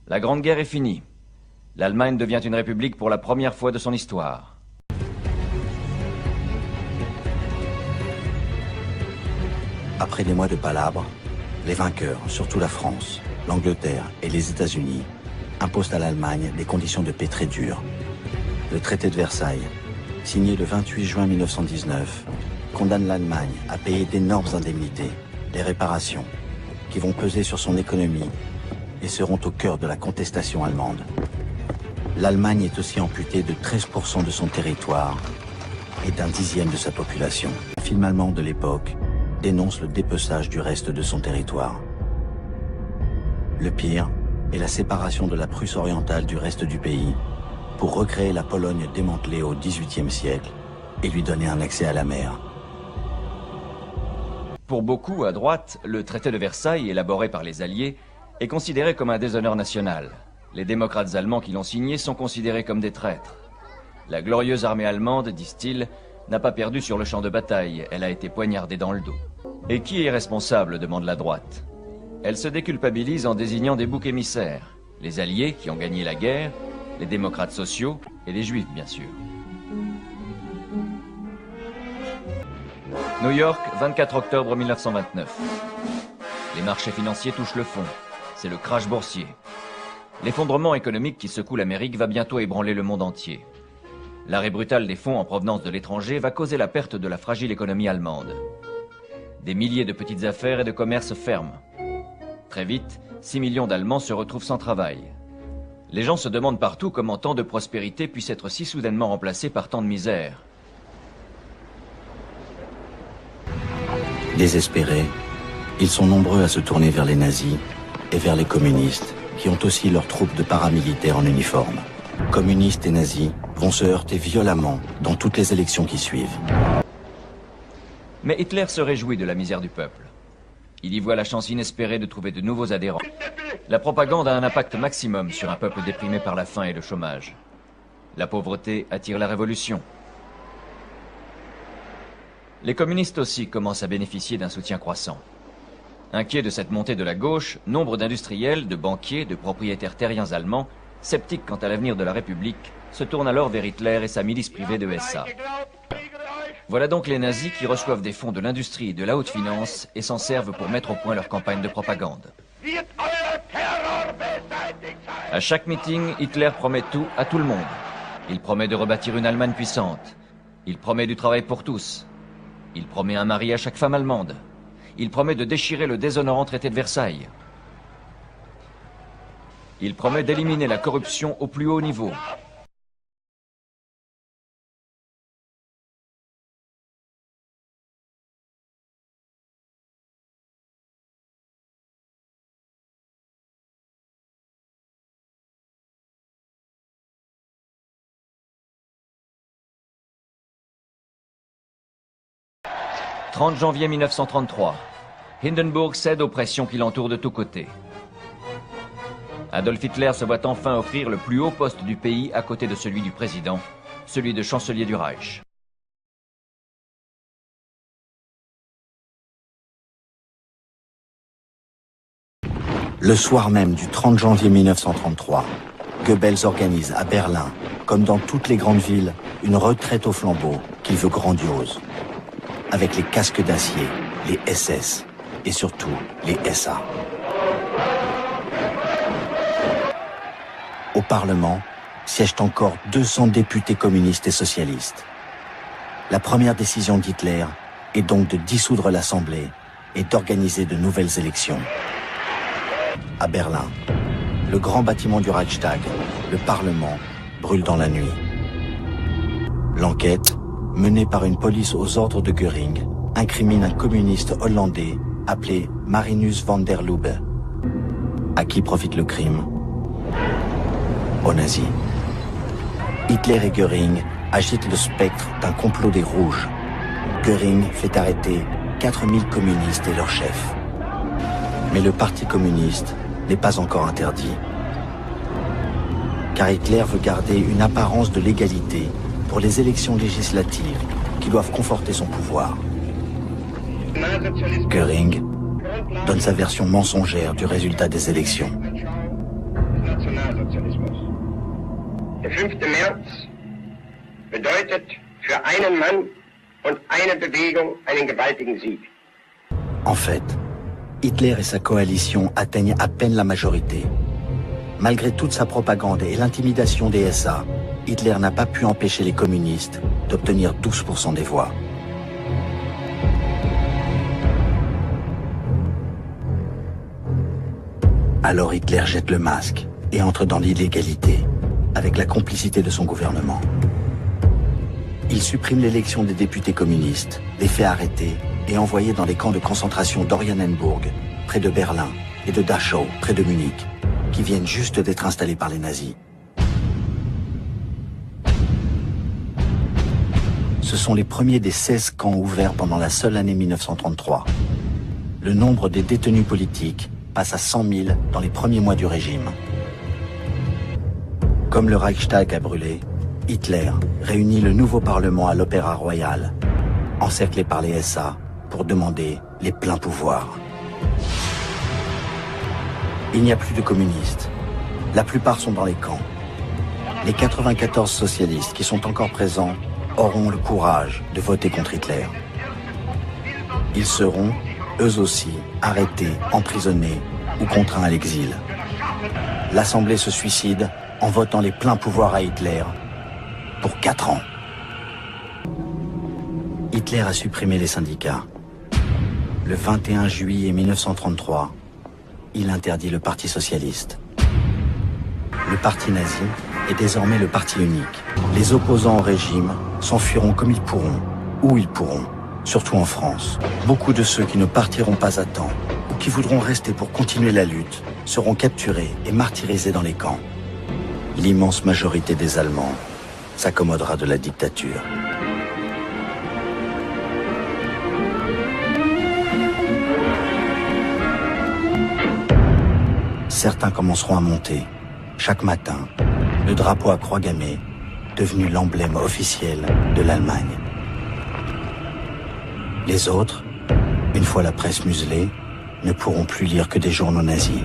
La Grande Guerre est finie. L'Allemagne devient une république pour la première fois de son histoire. Après des mois de palabres, les vainqueurs, surtout la France, l'Angleterre et les États-Unis, imposent à l'Allemagne des conditions de paix très dures. Le traité de Versailles, signé le 28 juin 1919, condamne l'Allemagne à payer d'énormes indemnités, les réparations, qui vont peser sur son économie et seront au cœur de la contestation allemande. L'Allemagne est aussi amputée de 13% de son territoire et d'un dixième de sa population. Le film allemand de l'époque dénonce le dépeçage du reste de son territoire. Le pire est la séparation de la Prusse orientale du reste du pays pour recréer la Pologne démantelée au XVIIIe siècle et lui donner un accès à la mer. Pour beaucoup, à droite, le traité de Versailles, élaboré par les Alliés, est considéré comme un déshonneur national. Les démocrates allemands qui l'ont signé sont considérés comme des traîtres. La glorieuse armée allemande, disent-ils, n'a pas perdu sur le champ de bataille, elle a été poignardée dans le dos. Et qui est responsable, demande la droite. Elle se déculpabilise en désignant des boucs émissaires. Les Alliés, qui ont gagné la guerre, les démocrates sociaux et les Juifs, bien sûr. New York, 24 octobre 1929. Les marchés financiers touchent le fond. C'est le crash boursier. L'effondrement économique qui secoue l'Amérique va bientôt ébranler le monde entier. L'arrêt brutal des fonds en provenance de l'étranger va causer la perte de la fragile économie allemande. Des milliers de petites affaires et de commerces ferment. Très vite, 6 millions d'Allemands se retrouvent sans travail. Les gens se demandent partout comment tant de prospérité puisse être si soudainement remplacée par tant de misère. Désespérés, ils sont nombreux à se tourner vers les nazis et vers les communistes, qui ont aussi leurs troupes de paramilitaires en uniforme. Communistes et nazis vont se heurter violemment dans toutes les élections qui suivent. Mais Hitler se réjouit de la misère du peuple. Il y voit la chance inespérée de trouver de nouveaux adhérents. La propagande a un impact maximum sur un peuple déprimé par la faim et le chômage. La pauvreté attire la révolution. Les communistes aussi commencent à bénéficier d'un soutien croissant. Inquiets de cette montée de la gauche, nombre d'industriels, de banquiers, de propriétaires terriens allemands, sceptiques quant à l'avenir de la République, se tournent alors vers Hitler et sa milice privée de SA. Voilà donc les nazis qui reçoivent des fonds de l'industrie et de la haute finance et s'en servent pour mettre au point leur campagne de propagande. À chaque meeting, Hitler promet tout à tout le monde. Il promet de rebâtir une Allemagne puissante. Il promet du travail pour tous. Il promet un mari à chaque femme allemande. Il promet de déchirer le déshonorant traité de Versailles. Il promet d'éliminer la corruption au plus haut niveau. « 30 janvier 1933. Hindenburg cède aux pressions qui l'entourent de tous côtés. Adolf Hitler se voit enfin offrir le plus haut poste du pays à côté de celui du président, celui de chancelier du Reich. Le soir même du 30 janvier 1933, Goebbels organise à Berlin, comme dans toutes les grandes villes, une retraite au flambeau qu'il veut grandiose. Avec les casques d'acier, les SS et surtout les SA. Au Parlement siègent encore 200 députés communistes et socialistes. La première décision d'Hitler est donc de dissoudre l'Assemblée et d'organiser de nouvelles élections. À Berlin, le grand bâtiment du Reichstag, le Parlement, brûle dans la nuit. L'enquête, menée par une police aux ordres de Göring, incrimine un communiste hollandais appelé Marinus van der Lubbe. À qui profite le crime? Aux nazis. Hitler et Göring agitent le spectre d'un complot des Rouges. Göring fait arrêter 4000 communistes et leurs chefs. Mais le Parti communiste n'est pas encore interdit. Car Hitler veut garder une apparence de légalité pour les élections législatives qui doivent conforter son pouvoir. Göring donne sa version mensongère du résultat des élections. Der 5. März bedeutet für einen Mann und eine Bewegung einen gewaltigen Sieg. En fait, Hitler et sa coalition atteignent à peine la majorité. Malgré toute sa propagande et l'intimidation des SA, Hitler n'a pas pu empêcher les communistes d'obtenir 12% des voix. Alors Hitler jette le masque et entre dans l'illégalité, avec la complicité de son gouvernement. Il supprime l'élection des députés communistes, les fait arrêter et envoyer dans les camps de concentration d'Oranienburg, près de Berlin, et de Dachau, près de Munich, qui viennent juste d'être installés par les nazis. Ce sont les premiers des 16 camps ouverts pendant la seule année 1933. Le nombre des détenus politiques passe à 100 000 dans les premiers mois du régime. Comme le Reichstag a brûlé, Hitler réunit le nouveau Parlement à l'Opéra Royal, encerclé par les SA, pour demander les pleins pouvoirs. Il n'y a plus de communistes. La plupart sont dans les camps. Les 94 socialistes qui sont encore présents auront le courage de voter contre Hitler. Ils seront, eux aussi, arrêtés, emprisonnés ou contraints à l'exil. L'Assemblée se suicide en votant les pleins pouvoirs à Hitler pour 4 ans. Hitler a supprimé les syndicats. Le 21 juillet 1933, il interdit le Parti socialiste. Le parti nazi est désormais le parti unique. Les opposants au régime s'enfuiront comme ils pourront, où ils pourront, surtout en France. Beaucoup de ceux qui ne partiront pas à temps, ou qui voudront rester pour continuer la lutte, seront capturés et martyrisés dans les camps. L'immense majorité des Allemands s'accommodera de la dictature. Certains commenceront à monter, chaque matin, le drapeau à croix gammée, devenu l'emblème officiel de l'Allemagne. Les autres, une fois la presse muselée, ne pourront plus lire que des journaux nazis.